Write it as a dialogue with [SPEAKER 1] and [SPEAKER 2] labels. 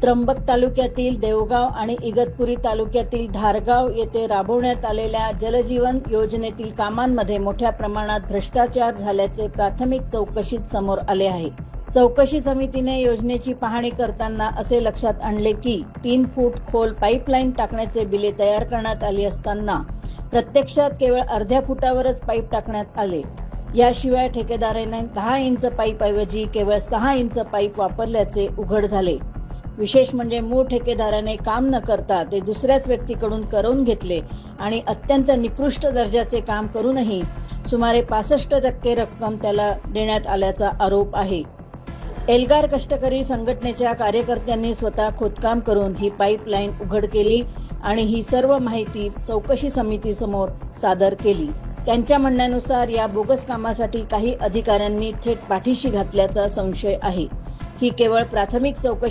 [SPEAKER 1] त्र्यंबक तालुक्यातील देवगाव आणि इगतपुरी तालुक्यातील धारगाव येथे राबवण्यात आलेल्या जलजीवन योजनेतील कामांमध्ये मोठ्या प्रमाणात भ्रष्टाचार झाल्याचे प्राथमिक चौकशीत समोर आले आहे। चौकशी समितीने योजनेची पाहणी करताना असे लक्षात आणले की 3 फूट खोल पाईपलाईन टाकण्याचे बिले तयार करण्यात आली असताना प्रत्यक्षात केवळ अर्ध्या फुटावरच पाईप टाकण्यात आले। याशिवाय ठेकेदाराने 10 इंच पाईपऐवजी केवळ 6 इंच पाईप वापरल्याचे उघड झाले। विशेष म्हणजे मूळ ठेकेदाराने काम न करता ते दुसऱ्याच व्यक्तीकडून करून घेतले आणि अत्यंत निकृष्ट दर्जाचे काम करूनही सुमारे 65% रक्कम त्याला देण्यात आल्याचा आरोप आहे। एल्गार कष्टकरी संघटनेच्या कार्यकर्त्यांनी स्वतः खोदकाम करून ही पाईपलाईन उघड केली आणि ही सर्व माहिती चौकशी समितीसमोर सादर केली। त्यांच्या म्हणण्यानुसार या बोगस कामासाठी काही अधिकाऱ्यांनी थेट पाठीशी घातल्याचा संशय आहे। ही केवळ प्राथमिक चौकशी